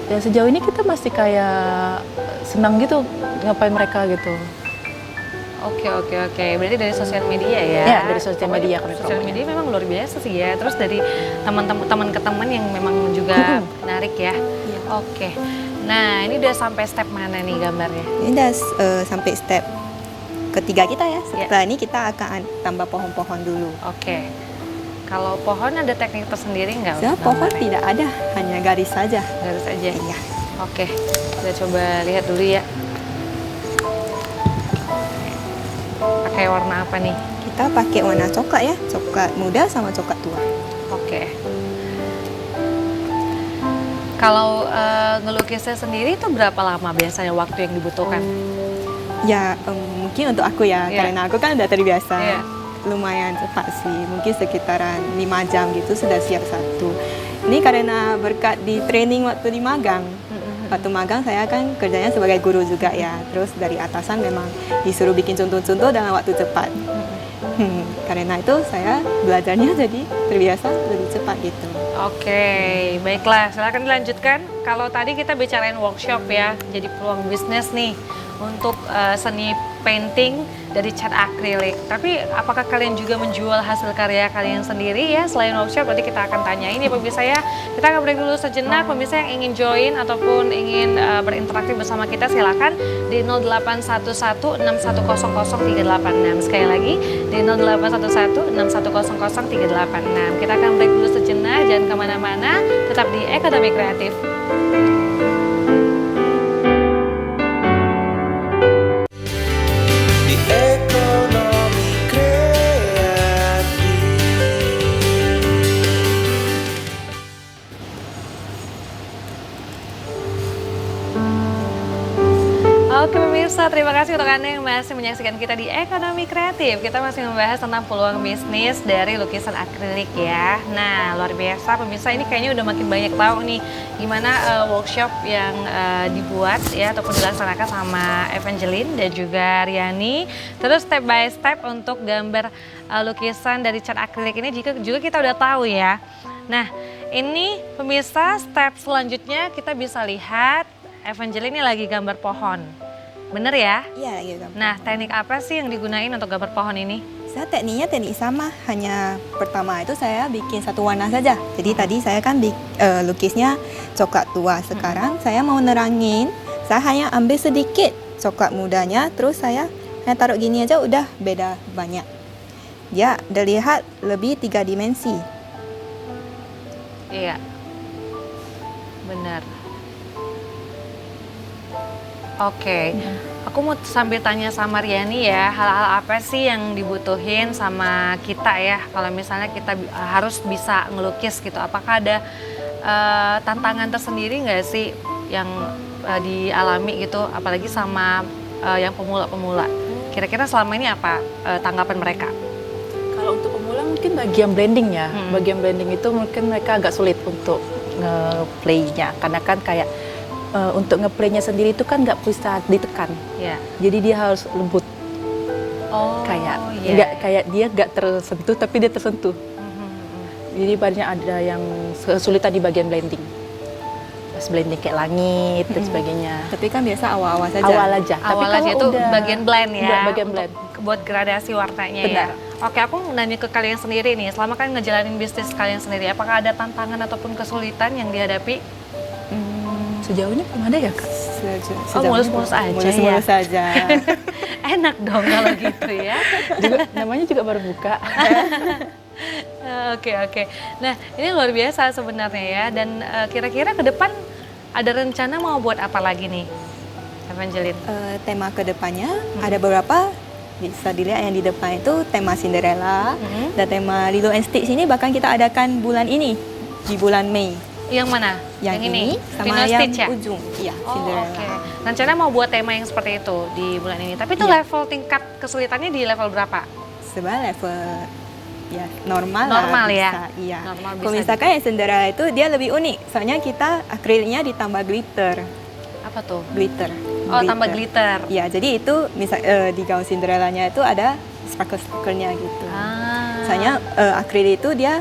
ya sejauh ini kita masih kayak senang gitu ngapain mereka gitu. Oke. Berarti dari sosial media ya? Ya, dari sosial media kami Sosial promonya. media memang luar biasa sih ya. Terus dari teman ke teman yang memang juga menarik ya. Iya. Oke. Nah, ini udah sampai step mana nih gambarnya? Ini udah sampai step ketiga kita ya. Setelah ini kita akan tambah pohon-pohon dulu. Oke. Kalau pohon ada teknik tersendiri nggak? Sebenarnya untuk pohon gambarnya? tidak ada, hanya garis saja. Garis aja. Iya. Oke. Kita coba lihat dulu ya. Pakai warna apa nih? Kita pakai warna coklat ya, coklat muda sama coklat tua. Oke. Kalau ngelukisnya sendiri itu berapa lama biasanya waktu yang dibutuhkan? Ya mungkin untuk aku ya, Iya. karena aku kan udah terbiasa. Iya. Lumayan cepat sih, mungkin sekitaran 5 jam gitu sudah siap satu. Ini karena berkat di training waktu di magang. Waktu magang saya kan kerjanya sebagai guru juga ya, terus dari atasan memang disuruh bikin contoh-contoh dalam waktu cepat. Karena itu saya belajarnya jadi terbiasa lebih cepat gitu. Oke, baiklah. Silakan dilanjutkan. Kalau tadi kita bicarain workshop ya, jadi peluang bisnis nih untuk seni painting dari cat akrilik. Tapi apakah kalian juga menjual hasil karya kalian sendiri ya selain workshop? Nanti kita akan tanyain ya pemirsa ya. Kita akan break dulu sejenak. Pemirsa yang ingin join ataupun ingin berinteraksi bersama kita silakan di 081161000386. Sekali lagi di 081161000386. Kita akan break dulu sejenak. Jangan kemana-mana. Tetap di Ekonomi Kreatif. Di ekonomi kreatif. Oke pemirsa, terima kasih untuk Anda yang masih menyaksikan kita di Ekonomi Kreatif. Kita masih membahas tentang peluang bisnis dari lukisan akrilik ya. Nah, luar biasa pemirsa, ini kayaknya udah makin banyak tahu nih gimana workshop yang dibuat ya ataupun dilaksanakan sama Evangeline dan juga Riani. Terus step by step untuk gambar lukisan dari cat akrilik ini juga kita udah tahu ya. Nah, ini pemirsa step selanjutnya kita bisa lihat Evangeline ini lagi gambar pohon. Bener ya? Iya gitu. Nah, teknik apa sih yang digunain untuk gambar pohon ini? Saya tekniknya teknik sama, hanya pertama itu saya bikin satu warna saja. Jadi tadi saya kan lukisnya coklat tua. Sekarang saya mau nerangin, saya hanya ambil sedikit coklat mudanya, terus saya hanya taruh gini aja udah beda banyak. Ya, dilihat lebih 3 dimensi. Iya. Benar. Oke. Aku mau sambil tanya sama Riani ya, hal-hal apa sih yang dibutuhin sama kita ya kalau misalnya kita harus bisa ngelukis gitu. Apakah ada tantangan tersendiri nggak sih yang dialami gitu, apalagi sama yang pemula-pemula? Kira-kira selama ini apa tanggapan mereka? Kalau untuk pemula mungkin bagian blending ya. Bagian blending itu mungkin mereka agak sulit untuk nge-play-nya karena kan kayak untuk nge-play-nya sendiri itu kan nggak bisa ditekan. Ya. Jadi dia harus lembut. Oh, Kayak iya. nggak kayak dia nggak tersentuh tapi dia tersentuh. Jadi banyak ada yang kesulitan di bagian blending. Pas blending kayak langit dan sebagainya. Tapi kan biasa awal-awal saja. Awal aja. Awal aja itu bagian blend ya. Bagian untuk blend. buat gradasi warnanya Benar. ya. Oke, aku nanya ke kalian sendiri nih, selama kan ngejalanin bisnis kalian sendiri, apakah ada tantangan ataupun kesulitan yang dihadapi? Sejauhnya belum ada ya Kak? Mulus-mulus aja Mulus-mulus ya? aja. Enak dong kalau gitu ya. Namanya juga baru buka. Oke. Nah, ini luar biasa sebenarnya ya. Dan kira-kira ke depan ada rencana mau buat apa lagi nih, Evangeline? Tema kedepannya ada beberapa, bisa dilihat yang di depan itu tema Cinderella dan tema Lilo and Stitch ini bahkan kita adakan bulan ini di bulan Mei. Yang mana? Yang ini sama Lilo yang Stitch ya? ujung, iya Oh, Cinderella. oke. Rencana mau buat tema yang seperti itu di bulan ini. Tapi itu Iya. level tingkat kesulitannya di level berapa? Sebenarnya level ya normal Normal lah ya? bisa, iya. Normal Kalau bisa misalkan yang Cinderella itu dia lebih unik, soalnya kita akriliknya ditambah glitter. Apa tuh? Glitter. Oh, tambah glitter. Iya, jadi itu di gaun Cinderellanya itu ada sparkle-sparkle-nya gitu. Ah. Soalnya akrilik itu dia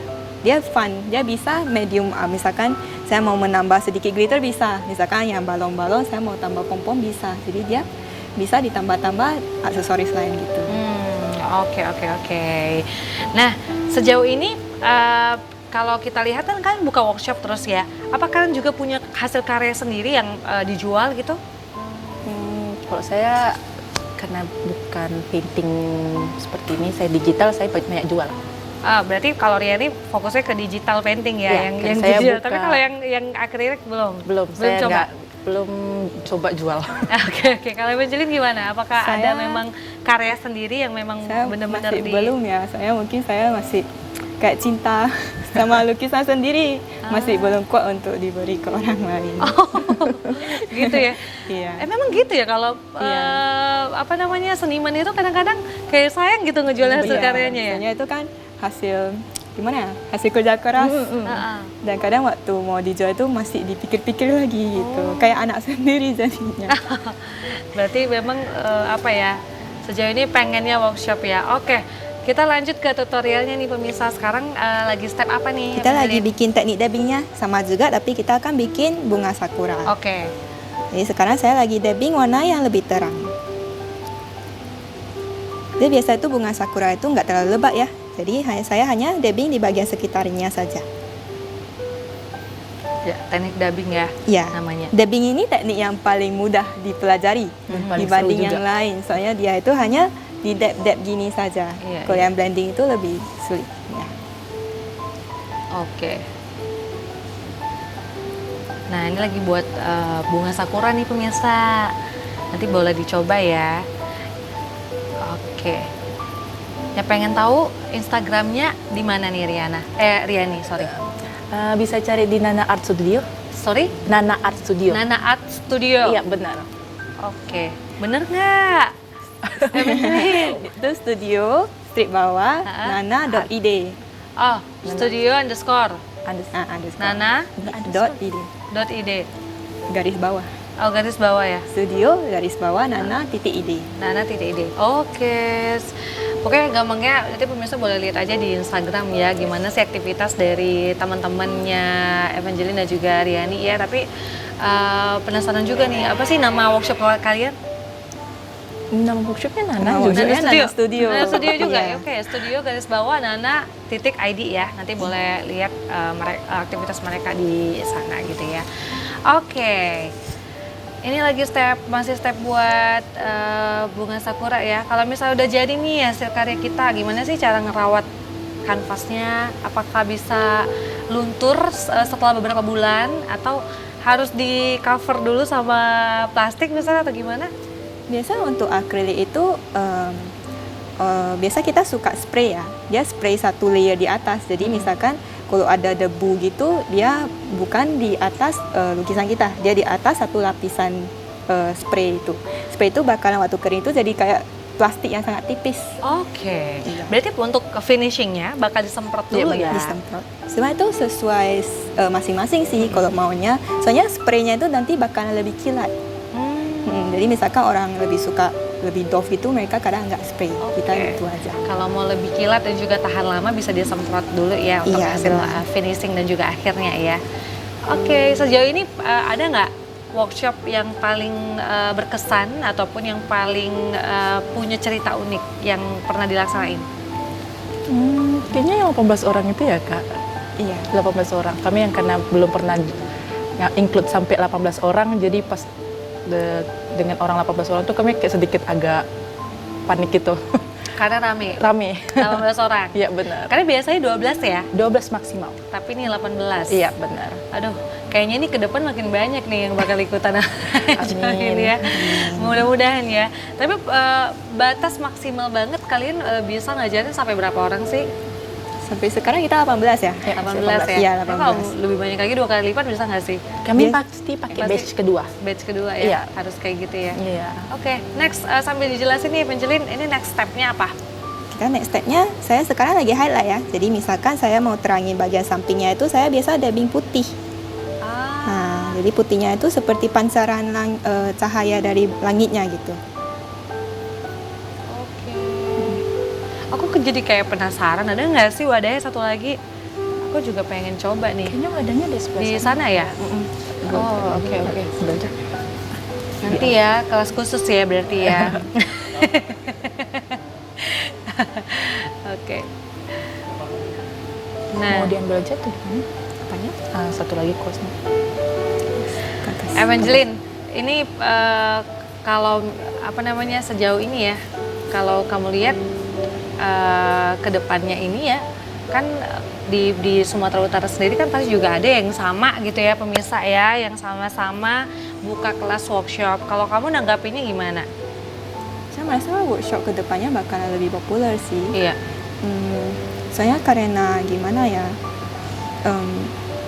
fun, dia bisa medium. Misalkan saya mau menambah sedikit glitter bisa, misalkan yang balon-balon saya mau tambah pom-pom bisa. Jadi dia bisa ditambah-tambah aksesoris lain gitu. Oke. Nah, sejauh ini kalau kita lihat kan kalian buka workshop terus ya. Apa kalian juga punya hasil karya sendiri yang dijual gitu? Kalau saya karena bukan painting seperti ini, saya digital, saya banyak jual. Berarti kalau Ria ini fokusnya ke digital painting ya, Iya, yang kan saya digital. buka- Tapi kalau yang akrilik belum? Belum saya coba. belum coba jual. Oke. Kalau Evangeline gimana? Apakah ada Saya- memang karya sendiri yang memang Saya benar-benar masih belum ya, saya masih kayak cinta sama lukisan sendiri, masih belum kuat untuk diberi ke orang lain. gitu ya? Iya. Memang gitu ya kalau Iya. seniman itu kadang-kadang kayak sayang gitu ngejual hasil Iya, karyanya ya? soalnya itu kan hasil gimana ya? Hasil kerja keras. Heeh. Dan kadang waktu mau dijual itu masih dipikir-pikir lagi gitu. Kayak anak sendiri jadinya. Berarti memang sejauh ini pengennya workshop ya. Oke, kita lanjut ke tutorialnya nih pemirsa. Sekarang lagi step apa nih? Kita lagi Evangeline? bikin teknik dabbingnya sama juga, tapi kita akan bikin bunga sakura. Oke. Jadi sekarang saya lagi dabbing warna yang lebih terang. Jadi biasa itu bunga sakura itu nggak terlalu lebat ya. Jadi saya hanya dabbing di bagian sekitarnya saja. Ya, teknik dubbing ya Ya. namanya. Dabbing ini teknik yang paling mudah dipelajari Paling dibanding seru yang juga. lain. Soalnya dia itu hanya di dab gini saja. Iya, Kalau iya. yang blending itu lebih sulit. Ya. Oke. Nah, ini lagi buat bunga sakura nih pemirsa. Nanti boleh dicoba ya. Oke. Ya pengen tahu Instagramnya di mana nih Riani, sorry. Bisa cari di Nana Art Studio. Sorry? Nana Art Studio. Nana Art Studio. Iya benar. Oke. Bener nggak? Itu studio strip bawah nana.id. Oh, studio underscore Underscore. nana.id. .id garis bawah. Oh, garis bawah ya. Studio garis bawah nana.id. Nana.id. Oke. Pokoknya gampangnya nanti pemirsa boleh lihat aja di Instagram ya gimana sih aktivitas dari teman-temannya Evangeline dan juga Riani ya. Tapi penasaran juga nih, apa sih nama workshop kalian? Nama workshopnya Nana Nama juga. workshopnya Nana Studio. Nana Studio juga Iya. ya. Oke, studio garis bawah nana.id ya. Nanti boleh lihat aktivitas mereka di sana gitu ya. Oke. Ini lagi masih step buat bunga sakura ya. Kalau misalnya udah jadi nih hasil karya kita, gimana sih cara ngerawat kanvasnya? Apakah bisa luntur setelah beberapa bulan atau harus di cover dulu sama plastik misalnya atau gimana? Biasa untuk akrilik itu biasa kita suka spray ya. Dia spray satu layer di atas. Jadi misalkan kalau ada debu gitu, dia bukan di atas lukisan kita, dia di atas satu lapisan spray itu. Spray itu bakalan waktu kering itu jadi kayak plastik yang sangat tipis. Oke. Iya. Berarti untuk finishingnya bakal disemprot dulu ya? Disemprot. Sebenarnya itu sesuai masing-masing sih kalau maunya. Soalnya spraynya itu nanti bakalan lebih kilat. Jadi misalkan orang lebih suka lebih doff itu, mereka kadang nggak spray. Kita Oke. gitu aja. Kalau mau lebih kilat dan juga tahan lama bisa disemprot dulu ya untuk Iya, hasil benar. finishing dan juga akhirnya ya. Oke, sejauh ini ada nggak workshop yang paling berkesan ataupun yang paling punya cerita unik yang pernah dilaksanain? Kayaknya yang 18 orang itu ya Kak. Iya. 18 orang. Kami yang karena belum pernah include sampai 18 orang, jadi pas dengan orang 18 orang tuh kami kayak sedikit agak panik gitu. Karena rame. Rame. 18 orang. Iya benar. Karena biasanya 12 ya, 12 maksimal. tapi ini 18. Iya benar. Aduh, kayaknya ini ke depan makin banyak nih yang bakal ikutan join ya. Mudah-mudahan ya. Tapi batas maksimal banget kalian bisa ngajarin sampai berapa orang sih? Sampai sekarang kita 18 ya? 18 ya? Iya, Tapi kalau 18. lebih banyak lagi 2 kali lipat bisa nggak sih? Kami Yes. pasti pakai Pasti. batch kedua. Batch kedua ya? Iya. Harus kayak gitu ya? Iya. Oke, next sambil dijelasin nih Evangeline, ini next step-nya apa? Kita next step-nya, saya sekarang lagi highlight ya. Jadi misalkan saya mau terangin bagian sampingnya itu, saya biasa dabbing putih. Nah, jadi putihnya itu seperti pancaran cahaya dari langitnya gitu. Oke. Aku jadi kayak penasaran, ada nggak sih wadahnya satu lagi? Aku juga pengen coba nih. Kayaknya wadahnya di sebelah Di sana ya? Oh, oke. Sebentar. Nanti ya, kelas khusus ya berarti ya. Oke. Nah, Mau diambil aja tuh. Apanya? Satu lagi kuasnya. Evangeline, ini kalau apa namanya sejauh ini ya, kalau kamu lihat ke depannya ini ya, kan di Sumatera Utara sendiri kan pasti juga ada yang sama gitu ya pemirsa ya, yang sama-sama buka kelas workshop. Kalau kamu nanggapinnya gimana? Saya merasa workshop kedepannya bakalan lebih populer sih. Iya. Soalnya karena gimana ya,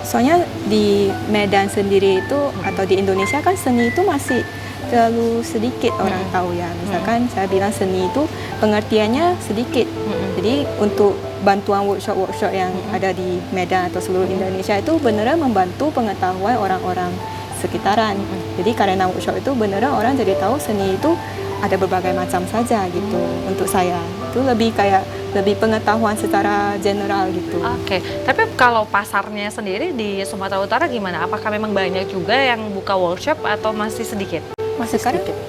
soalnya di Medan sendiri itu atau di Indonesia kan seni itu masih terlalu sedikit orang tahu ya. Misalkan saya bilang seni itu pengertiannya sedikit. Jadi untuk bantuan workshop-workshop yang ada di Medan atau seluruh Indonesia itu beneran membantu pengetahuan orang-orang sekitaran. Jadi karena workshop itu beneran orang jadi tahu seni itu ada berbagai macam saja gitu. Untuk saya itu lebih pengetahuan secara general gitu. Oke, tapi kalau pasarnya sendiri di Sumatera Utara gimana? Apakah memang banyak juga yang buka workshop atau masih sedikit? Masih Sekarang sedikit.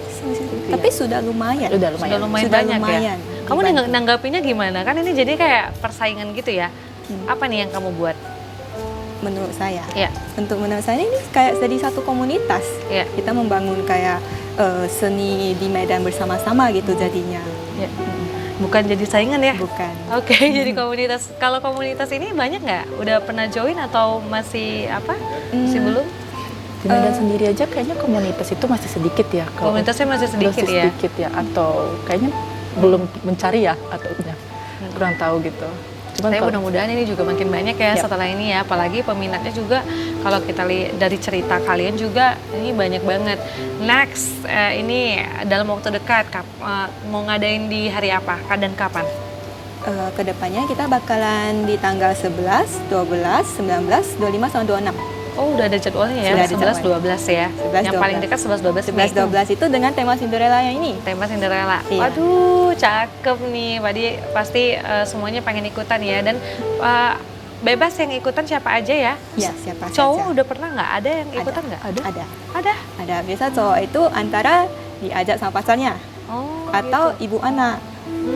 tapi sudah lumayan. Udah lumayan. Sudah lumayan Sudah banyak lumayan. ya? Kamu Dibantu. nanggapinya gimana? Kan ini jadi kayak persaingan gitu ya? Apa nih yang kamu buat? Menurut saya. Ya, Menurut saya ini kayak jadi satu komunitas. ya. Kita membangun kayak seni di Medan bersama-sama gitu jadinya. Ya. Bukan jadi saingan ya? Bukan. Oke, jadi komunitas. Kalau komunitas ini banyak nggak? Udah pernah join atau masih apa? Masih belum? Di Medan sendiri aja kayaknya komunitas itu masih sedikit ya. Kalau Komunitasnya masih sedikit masih ya? sedikit ya. Atau kayaknya belum mencari ya atau kurang tahu gitu. Cuman Tapi kalau- mudah-mudahan ini juga makin banyak ya Yap. setelah ini ya, apalagi peminatnya juga kalau kita lihat dari cerita kalian juga ini banyak banget. Next, ini dalam waktu dekat mau ngadain di hari apa dan kapan? Kedepannya kita bakalan di tanggal 11, 12, 19, 25 sama 26. Oh, udah ada jadwalnya ya, Sudah ada 11, jadwal. 12 ya. 11, Yang paling 12. dekat 11, 12 nih. 11, 12 itu dengan tema Cinderella yang ini. Tema Cinderella. Iya. Waduh, cakep nih. Pasti semuanya pengen ikutan ya. Dan bebas yang ikutan siapa aja ya? Ya, siapa Cowok saja. udah pernah nggak? Ada yang ikutan nggak? Ada. Ada. Ada. Biasa cowok itu antara diajak sama pacarnya Oh, atau gitu. ibu anak.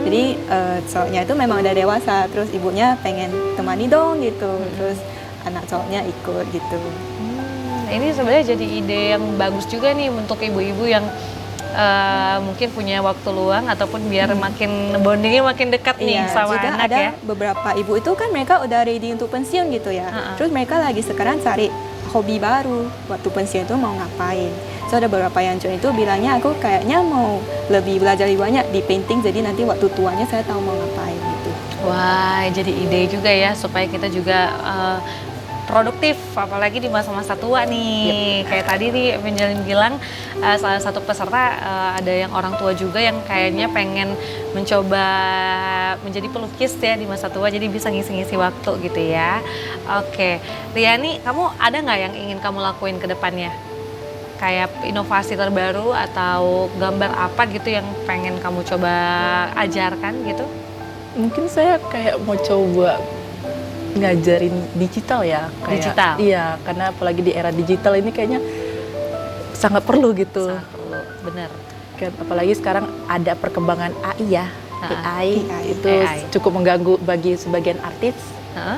Jadi cowoknya itu memang udah dewasa, terus ibunya pengen temani dong gitu. Terus anak cowoknya ikut gitu. Ini sebenarnya jadi ide yang bagus juga nih untuk ibu-ibu yang mungkin punya waktu luang ataupun biar makin bondingnya makin dekat nih sama juga anak ada ya. beberapa ibu itu kan mereka udah ready untuk pensiun gitu ya. Terus mereka lagi sekarang cari hobi baru waktu pensiun itu mau ngapain. So ada beberapa yang join itu bilangnya aku kayaknya mau lebih belajar lebih banyak di painting jadi nanti waktu tuanya saya tahu mau ngapain gitu. Wah, jadi ide juga ya supaya kita juga produktif, apalagi di masa-masa tua nih. Kayak tadi nih Evangeline bilang salah satu peserta ada yang orang tua juga yang kayaknya pengen mencoba menjadi pelukis ya di masa tua, jadi bisa ngisi-ngisi waktu gitu ya. Oke, Riani, kamu ada nggak yang ingin kamu lakuin ke depannya? Kayak inovasi terbaru atau gambar apa gitu yang pengen kamu coba ajarkan gitu? Mungkin saya kayak mau coba ngajarin digital ya. Kayak, Digital? Iya, karena apalagi di era digital ini kayaknya sangat perlu gitu. Sangat perlu, bener. Kan, apalagi sekarang ada perkembangan AI ya. AI, AI. itu AI. cukup mengganggu bagi sebagian artis Heeh.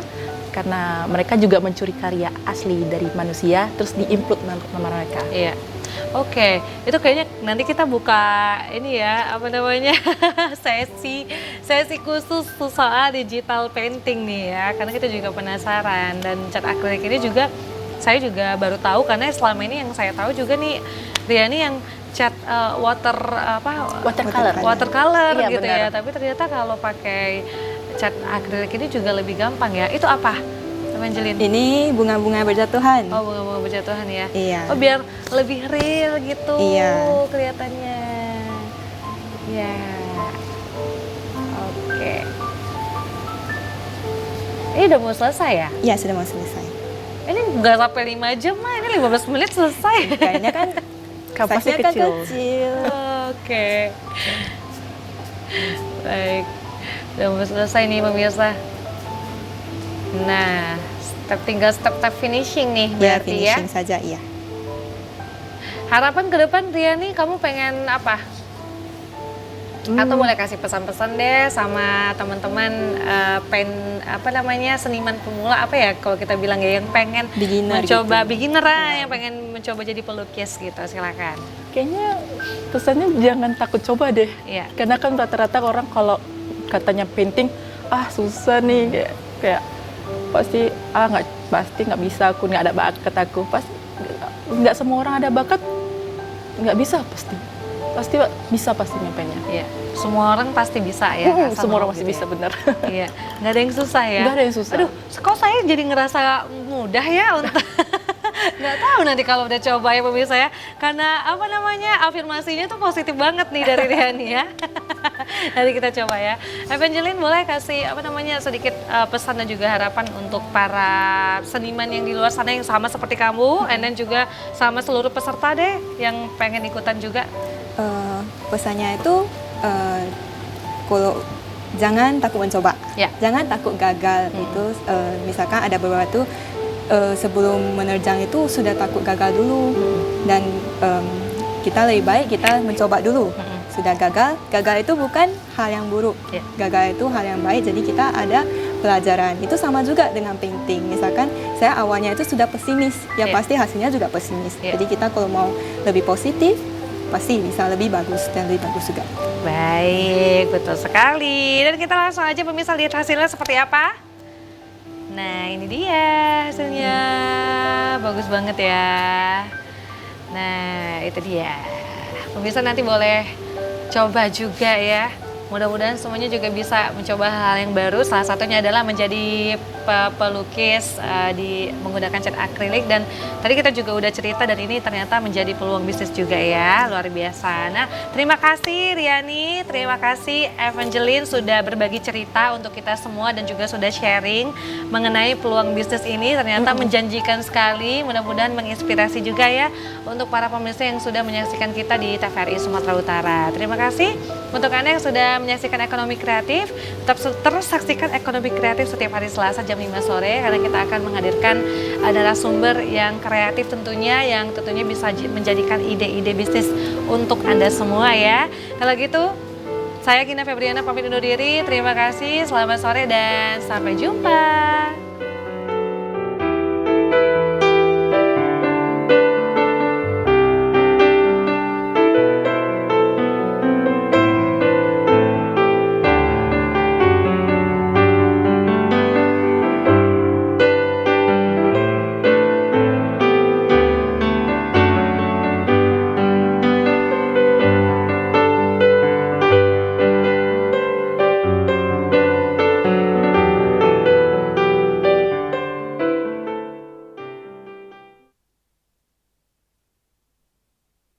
karena mereka juga mencuri karya asli dari manusia terus diinput nama mereka. Iya. Oke, itu kayaknya nanti kita buka ini ya, apa namanya, sesi khusus soal digital painting nih ya, karena kita juga penasaran. Dan cat akrilik ini juga saya juga baru tahu, karena selama ini yang saya tahu juga nih Riani yang cat watercolor Iya, gitu benar. ya. Tapi ternyata kalau pakai cat akrilik ini juga lebih gampang ya. Itu apa, Evangeline? Ini bunga-bunga berjatuhan. Oh, bunga-bunga berjatuhan ya. Iya. Oh, biar lebih real gitu Iya. kelihatannya. Ya. Oke. Ini udah mau selesai ya? Iya, sudah mau selesai. Ini nggak sampai 5 jam mah, ini 15 menit selesai. Kayaknya kan Kapasnya size-nya kan kecil. kecil. Oke. Baik. Udah mau selesai nih pemirsa. Nah, tinggal step finishing nih Ya, berarti ya. finishing saja, iya. Harapan ke depan Riani, kamu pengen apa? Atau boleh kasih pesan-pesan deh sama teman-teman seniman pemula apa ya kalau kita bilang ya, yang pengen Beginner mencoba gitu. beginner yang pengen mencoba jadi pelukis gitu, silakan. Kayaknya pesannya jangan takut coba deh. Iya. Karena kan rata-rata orang kalau katanya painting, susah nih, kayak pasti nggak bisa, aku nggak ada bakat aku. Pasti nggak semua orang ada bakat, nggak bisa pasti bisa pasti nyampainya. Iya. Semua orang pasti bisa ya. asal Semua orang mau pasti gitu bisa ya. benar. Iya, nggak ada yang susah ya. Nggak ada yang susah. Aduh, kok saya jadi ngerasa mudah ya untuk nggak tahu nanti kalau udah coba ya pemirsa ya. Karena apa namanya, afirmasinya tuh positif banget nih dari Riani ya. Nanti kita coba ya. Evangeline, boleh kasih apa namanya sedikit pesan dan juga harapan untuk para seniman yang di luar sana yang sama seperti kamu, and then juga sama seluruh peserta deh yang pengen ikutan juga. Pesannya itu kalau jangan takut mencoba, Ya. jangan takut gagal. Itu misalkan ada beberapa tuh sebelum menerjang itu sudah takut gagal dulu, dan kita lebih baik kita mencoba dulu. Sudah gagal itu bukan hal yang buruk, Ya. gagal itu hal yang baik. Jadi kita ada pelajaran. Itu sama juga dengan painting. Misalkan saya awalnya itu sudah pesimis, ya Ya. pasti hasilnya juga pesimis. Ya. Jadi kita kalau mau lebih positif, pasti bisa lebih bagus dan lebih bagus juga. Baik, betul sekali. Dan kita langsung aja pemirsa lihat hasilnya seperti apa. Nah, ini dia hasilnya. Bagus banget ya. Nah, itu dia. Pemirsa nanti boleh coba juga ya. Mudah-mudahan semuanya juga bisa mencoba hal yang baru. Salah satunya adalah menjadi pelukis menggunakan cat akrilik. Dan tadi kita juga udah cerita, dan ini ternyata menjadi peluang bisnis juga ya, luar biasa. Nah, terima kasih Riani, terima kasih Evangeline sudah berbagi cerita untuk kita semua dan juga sudah sharing mengenai peluang bisnis ini. Ternyata menjanjikan sekali, mudah-mudahan menginspirasi juga ya untuk para pemirsa yang sudah menyaksikan kita di TVRI Sumatera Utara. Terima kasih untuk Anda yang sudah menyaksikan Ekonomi Kreatif. Tetap terus saksikan Ekonomi Kreatif setiap hari Selasa jam 5 sore, karena kita akan menghadirkan narasumber yang kreatif tentunya, yang tentunya bisa menjadikan ide-ide bisnis untuk Anda semua ya. Kalau gitu, saya Gina Febriana pamit undur diri. Terima kasih, selamat sore dan sampai jumpa.